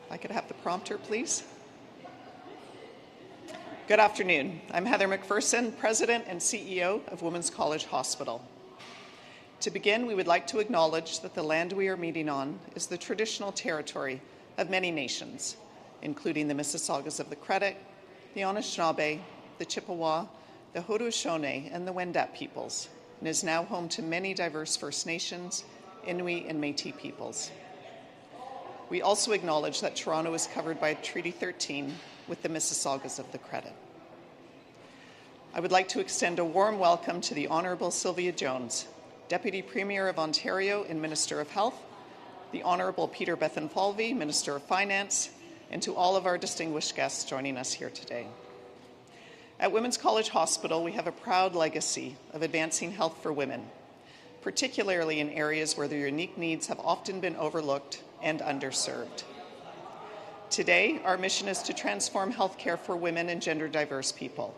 If I could have the prompter, please. Good afternoon. I'm Heather McPherson, President and CEO of Women's College Hospital. To begin, we would like to acknowledge that the land we are meeting on is the traditional territory of many nations, including the Mississaugas of the Credit, the Anishinaabe, the Chippewa, the Haudenosaunee, and the Wendat peoples, and is now home to many diverse First Nations, Inuit, and Métis peoples. We also acknowledge that Toronto is covered by Treaty 13 with the Mississaugas of the Credit. I would like to extend a warm welcome to the Honourable Sylvia Jones, Deputy Premier of Ontario and Minister of Health, the Honourable Peter Bethlenfalvy, Minister of Finance, and to all of our distinguished guests joining us here today. At Women's College Hospital, we have a proud legacy of advancing health for women, particularly in areas where their unique needs have often been overlooked and underserved. Today, our mission is to transform healthcare for women and gender-diverse people,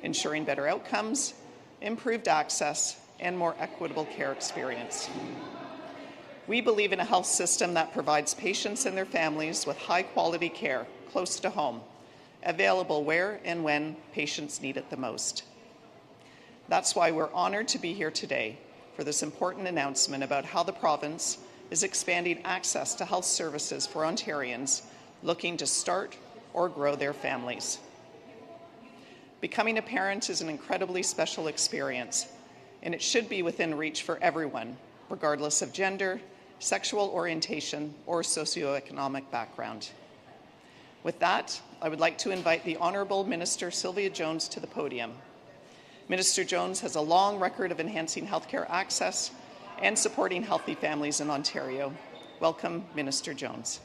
ensuring better outcomes, improved access, and more equitable care experience. We believe in a health system that provides patients and their families with high-quality care close to home, available where and when patients need it the most. That's why we're honored to be here today for this important announcement about how the province is expanding access to health services for Ontarians looking to start or grow their families. Becoming a parent is an incredibly special experience, and it should be within reach for everyone, regardless of gender, sexual orientation, or socioeconomic background. With that, I would like to invite the Honourable Minister Sylvia Jones to the podium. Minister Jones has a long record of enhancing healthcare access and supporting healthy families in Ontario. Welcome, Minister Jones.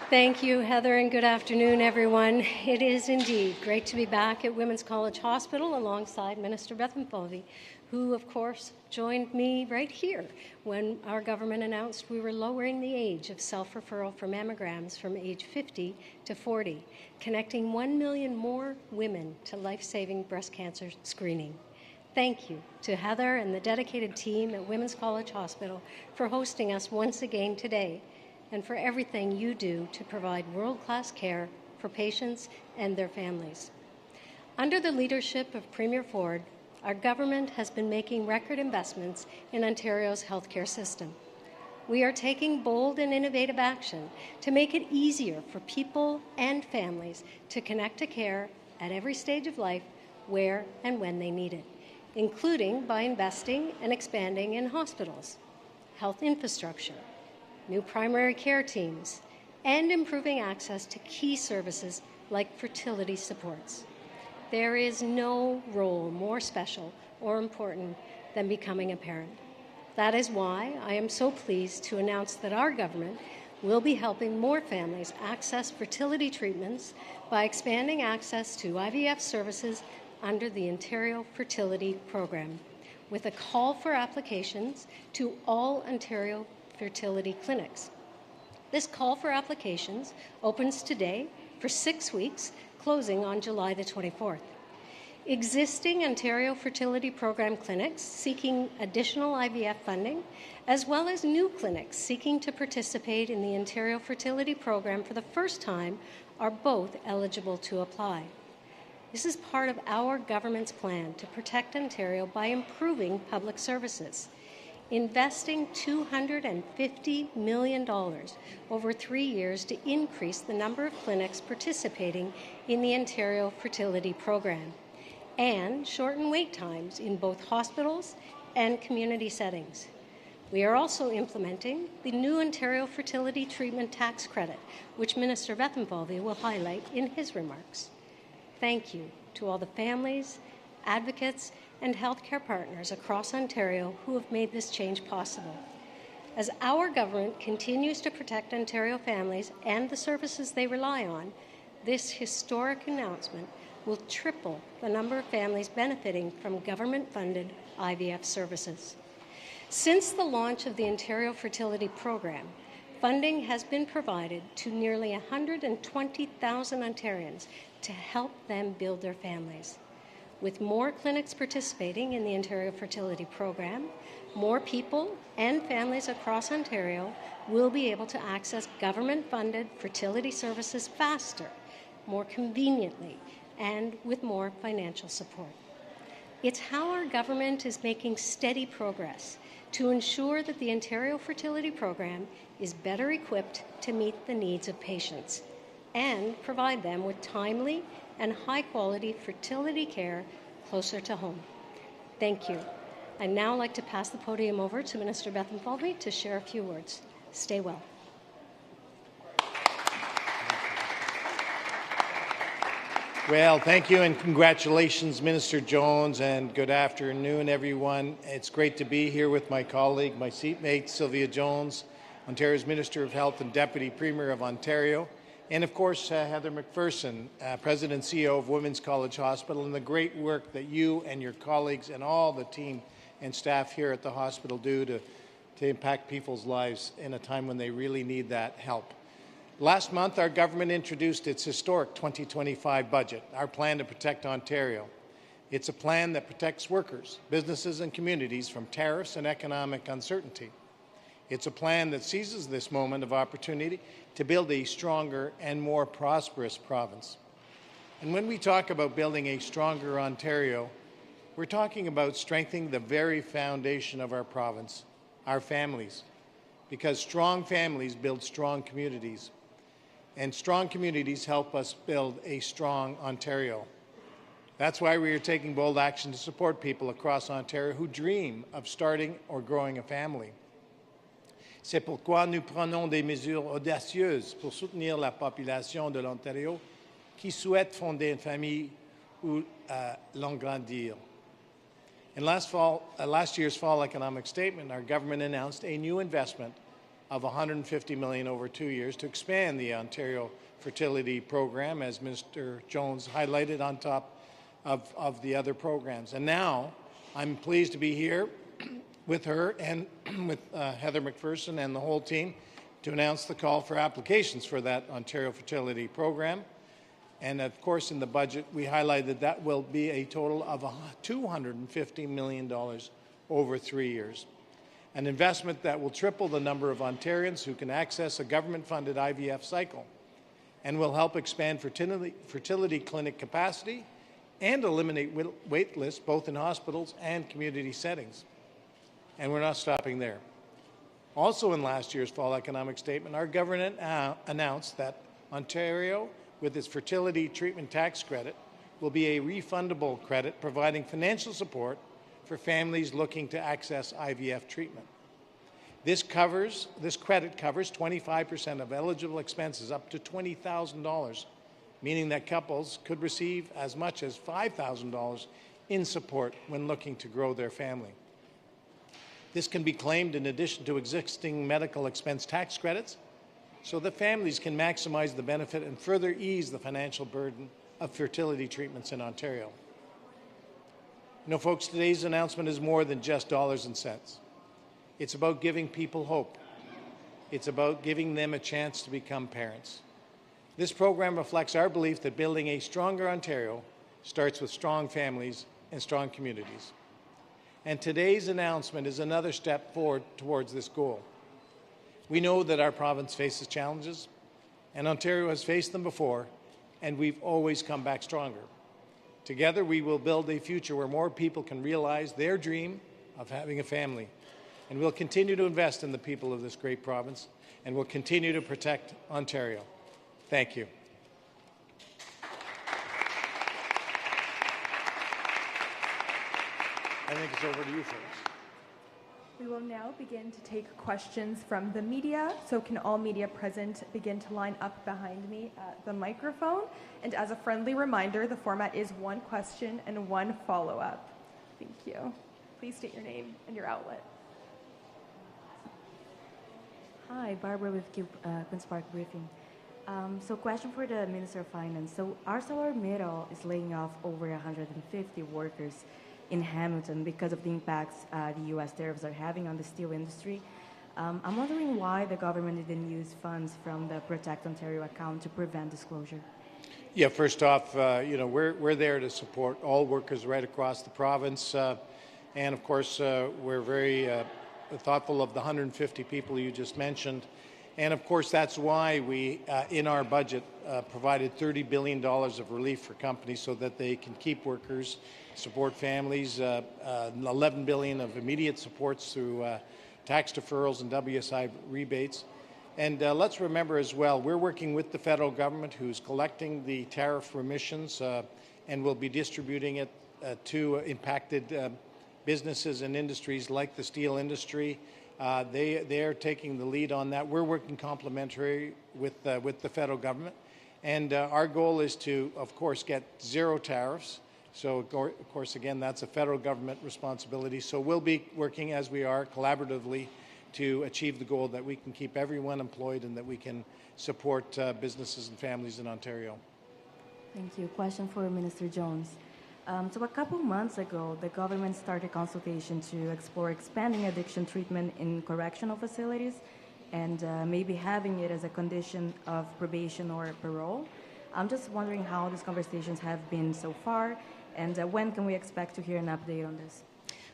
Thank you, Heather, and good afternoon, everyone. It is indeed great to be back at Women's College Hospital alongside Minister Bethlenfalvy, who, of course, joined me right here when our government announced we were lowering the age of self-referral for mammograms from age 50 to 40, connecting 1 million more women to life-saving breast cancer screening. Thank you to Heather and the dedicated team at Women's College Hospital for hosting us once again today, and for everything you do to provide world-class care for patients and their families. Under the leadership of Premier Ford, our government has been making record investments in Ontario's healthcare system. We are taking bold and innovative action to make it easier for people and families to connect to care at every stage of life, where and when they need it, including by investing and expanding in hospitals, health infrastructure, new primary care teams, and improving access to key services like fertility supports. There is no role more special or important than becoming a parent. That is why I am so pleased to announce that our government will be helping more families access fertility treatments by expanding access to IVF services under the Ontario Fertility Program, with a call for applications to all Ontario fertility clinics. This call for applications opens today for 6 weeks, closing on July the 24th. Existing Ontario Fertility Program clinics seeking additional IVF funding, as well as new clinics seeking to participate in the Ontario Fertility Program for the first time, are both eligible to apply. This is part of our government's plan to protect Ontario by improving public services, investing $250 million over 3 years to increase the number of clinics participating in the Ontario Fertility Program, and shorten wait times in both hospitals and community settings. We are also implementing the new Ontario Fertility Treatment Tax Credit, which Minister Bethlenfalvy will highlight in his remarks. Thank you to all the families, advocates, and healthcare partners across Ontario who have made this change possible. As our government continues to protect Ontario families and the services they rely on, this historic announcement will triple the number of families benefiting from government-funded IVF services. Since the launch of the Ontario Fertility Program, funding has been provided to nearly 120,000 Ontarians to help them build their families. With more clinics participating in the Ontario Fertility Program, more people and families across Ontario will be able to access government-funded fertility services faster, more conveniently, and with more financial support. It's how our government is making steady progress to ensure that the Ontario Fertility Program is better equipped to meet the needs of patients and provide them with timely and high-quality fertility care closer to home. Thank you. I'd now like to pass the podium over to Minister Bethlenfalvy to share a few words. Stay well. Well, thank you and congratulations, Minister Jones, and good afternoon, everyone. It's great to be here with my colleague, my seatmate, Sylvia Jones, Ontario's Minister of Health and Deputy Premier of Ontario, and of course, Heather McPherson, President and CEO of Women's College Hospital, and the great work that you and your colleagues and all the team and staff here at the hospital do to impact people's lives in a time when they really need that help. Last month, our government introduced its historic 2025 budget, our plan to protect Ontario. It's a plan that protects workers, businesses and communities from tariffs and economic uncertainty. It's a plan that seizes this moment of opportunity to build a stronger and more prosperous province. And when we talk about building a stronger Ontario, we're talking about strengthening the very foundation of our province, our families, because strong families build strong communities. And strong communities help us build a strong Ontario. That's why we are taking bold action to support people across Ontario who dream of starting or growing a family. C'est pourquoi nous prenons des mesures audacieuses pour soutenir la population de l'Ontario qui souhaite fonder une famille ou l'agrandir. In last year's fall economic statement, our government announced a new investment of $150 million over 2 years to expand the Ontario Fertility Program, as Mr. Jones highlighted, on top of the other programs. And now I'm pleased to be here with her and with Heather McPherson and the whole team to announce the call for applications for that Ontario Fertility Program. And of course, in the budget, we highlighted that will be a total of $250 million over 3 years. An investment that will triple the number of Ontarians who can access a government-funded IVF cycle and will help expand fertility clinic capacity and eliminate wait lists both in hospitals and community settings. And we're not stopping there. Also in last year's fall economic statement, our government announced that Ontario, with its fertility treatment tax credit, will be a refundable credit providing financial support for families looking to access IVF treatment. This credit covers 25% of eligible expenses up to $20,000, meaning that couples could receive as much as $5,000 in support when looking to grow their family. This can be claimed in addition to existing medical expense tax credits, so that families can maximize the benefit and further ease the financial burden of fertility treatments in Ontario. You know, folks, today's announcement is more than just dollars and cents. It's about giving people hope. It's about giving them a chance to become parents. This program reflects our belief that building a stronger Ontario starts with strong families and strong communities. And today's announcement is another step forward towards this goal. We know that our province faces challenges, and Ontario has faced them before, and we've always come back stronger. Together, we will build a future where more people can realize their dream of having a family. And we'll continue to invest in the people of this great province, and we'll continue to protect Ontario. Thank you. I think it's over to you, folks. We will now begin to take questions from the media. So can all media present begin to line up behind me at the microphone? And as a friendly reminder, the format is one question and one follow-up. Thank you. Please state your name and your outlet. Hi, Barbara with Queen's Park Briefing. So question for the Minister of Finance. So ArcelorMittal is laying off over 150 workers in Hamilton because of the impacts the U.S. tariffs are having on the steel industry. I'm wondering why the government didn't use funds from the Protect Ontario account to prevent disclosure. Yeah, first off, we're there to support all workers right across the province. And of course, we're very thoughtful of the 150 people you just mentioned. And of course, that's why we, in our budget, provided $30 billion of relief for companies so that they can keep workers, support families, $11 billion of immediate supports through tax deferrals and WSI rebates. And let's remember as well, we're working with the federal government who's collecting the tariff remissions and will be distributing it to impacted businesses and industries like the steel industry. They are taking the lead on that. We're working complementary with the federal government. And our goal is to, of course, get zero tariffs. So, of course, again, that's a federal government responsibility. So we'll be working as we are collaboratively to achieve the goal that we can keep everyone employed and that we can support businesses and families in Ontario. Thank you. Question for Minister Jones. So a couple months ago, the government started consultation to explore expanding addiction treatment in correctional facilities and maybe having it as a condition of probation or parole. I'm just wondering how these conversations have been so far and when can we expect to hear an update on this?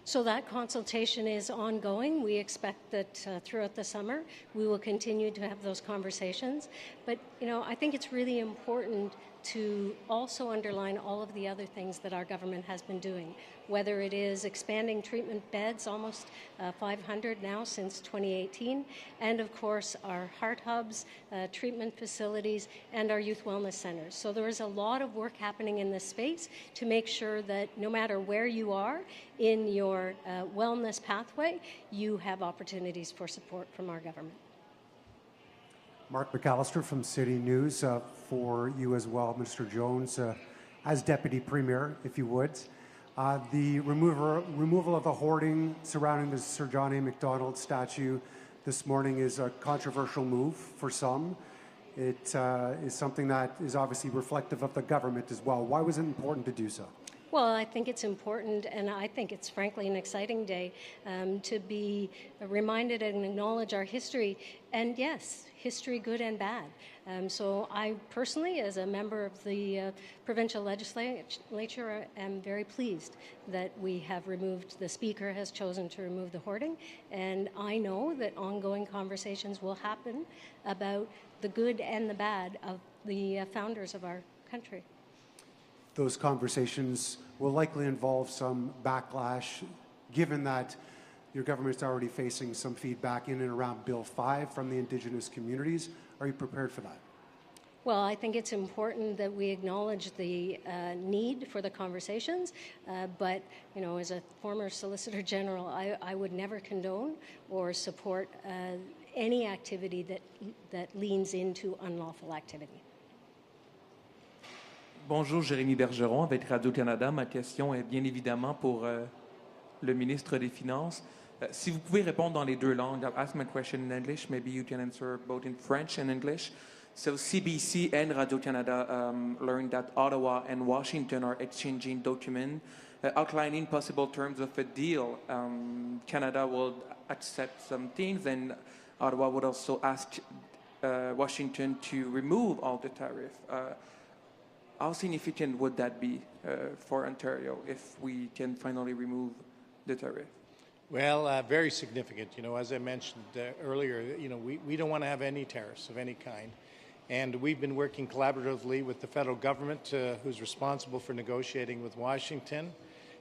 So that consultation is ongoing. We expect that throughout the summer we will continue to have those conversations. But, I think it's really important to also underline all of the other things that our government has been doing, whether it is expanding treatment beds, almost 500 now since 2018, and of course our heart hubs, treatment facilities, and our youth wellness centers. So there is a lot of work happening in this space to make sure that no matter where you are in your wellness pathway, you have opportunities for support from our government. Mark McAllister from City News for you as well, Mr. Jones, as Deputy Premier, if you would. The removal of the hoarding surrounding the Sir John A. Macdonald statue this morning is a controversial move for some. It is something that is obviously reflective of the government as well. Why was it important to do so? Well, I think it's important, and I think it's frankly an exciting day to be reminded and acknowledge our history. And yes, history good and bad. So I personally, as a member of the provincial legislature, am very pleased that we have removed, the Speaker has chosen to remove the hoarding. And I know that ongoing conversations will happen about the good and the bad of the founders of our country. Those conversations will likely involve some backlash, given that your government's already facing some feedback in and around Bill 5 from the Indigenous communities. Are you prepared for that? Well, I think it's important that we acknowledge the need for the conversations, but, as a former Solicitor General, I would never condone or support any activity that leans into unlawful activity. Bonjour, Jérémy Bergeron avec Radio-Canada. Ma question est bien évidemment pour le ministre des Finances. Si vous pouvez répondre dans les deux langues, I'll ask my question in English. Maybe you can answer both in French and English. So CBC and Radio-Canada learned that Ottawa and Washington are exchanging documents outlining possible terms of a deal. Canada will accept some things, and Ottawa would also ask Washington to remove all the tariff. How significant would that be for Ontario if we can finally remove the tariff? Well, very significant. As I mentioned earlier, we don't want to have any tariffs of any kind. And we've been working collaboratively with the federal government, who's responsible for negotiating with Washington,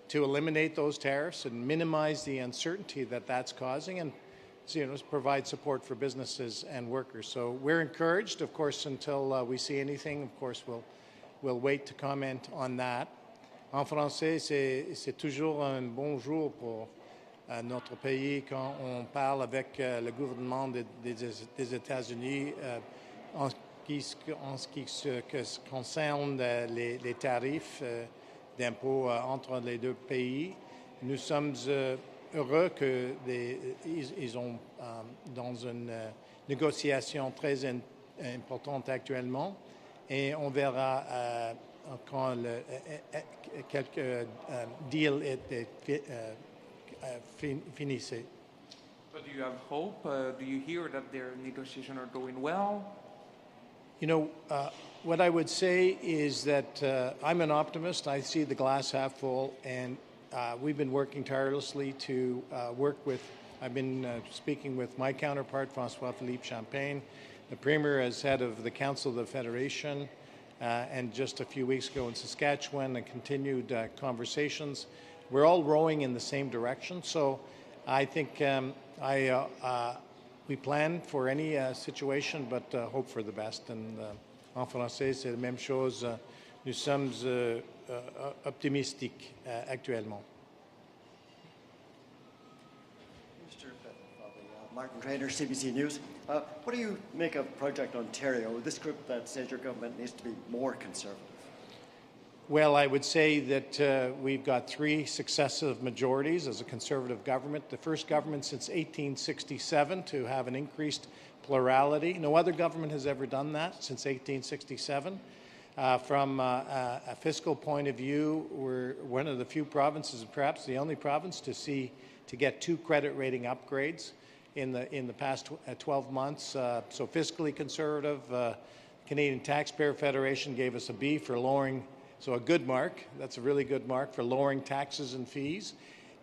to eliminate those tariffs and minimize the uncertainty that that's causing and provide support for businesses and workers. So we're encouraged, of course, until we see anything. Of course, we'll wait to comment on that. En français, c'est toujours un bon jour pour notre pays quand on parle avec le gouvernement des États-Unis en ce qui concerne les tarifs d'impôts entre les deux pays. Nous sommes heureux qu'ils sont dans une négociation très importante actuellement. Et on verra quand quelques deal est finissé. But do you have hope? Do you hear that their negotiations are going well? You know, what I would say is that I'm an optimist. I see the glass half full, and we've been working tirelessly to work with, I've been speaking with my counterpart, François-Philippe Champagne, the Premier as head of the Council of the Federation, and just a few weeks ago in Saskatchewan, and continued conversations. We're all rowing in the same direction, so I think we plan for any situation, but hope for the best. And en français, c'est la même chose. Nous sommes optimistiques actuellement. Mr. Bethlenfalvy, Martin Trainer, CBC News. What do you make of Project Ontario, this group that says your government needs to be more conservative? Well, I would say that we've got 3 successive majorities as a Conservative government. The first government since 1867 to have an increased plurality. No other government has ever done that since 1867. From a fiscal point of view, we're one of the few provinces, perhaps the only province, to get 2 credit rating upgrades in the past 12 months. So fiscally conservative. Canadian Taxpayer Federation gave us a B for lowering. So a good mark. That's a really good mark for lowering taxes and fees.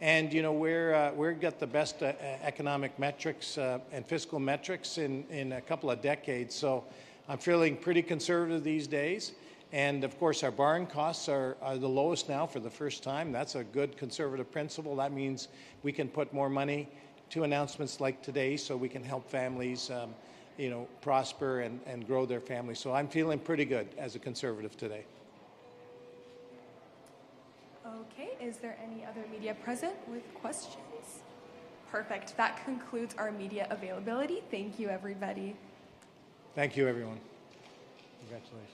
And, you know, we've got the best economic metrics and fiscal metrics in a couple of decades. So I'm feeling pretty conservative these days. And, of course, our borrowing costs are the lowest now for the first time. That's a good conservative principle. That means we can put more money to announcements like today so we can help families, you know, prosper and grow their families. So I'm feeling pretty good as a conservative today. Okay, is there any other media present with questions? Perfect. That concludes our media availability. Thank you, everybody. Thank you, everyone. Congratulations.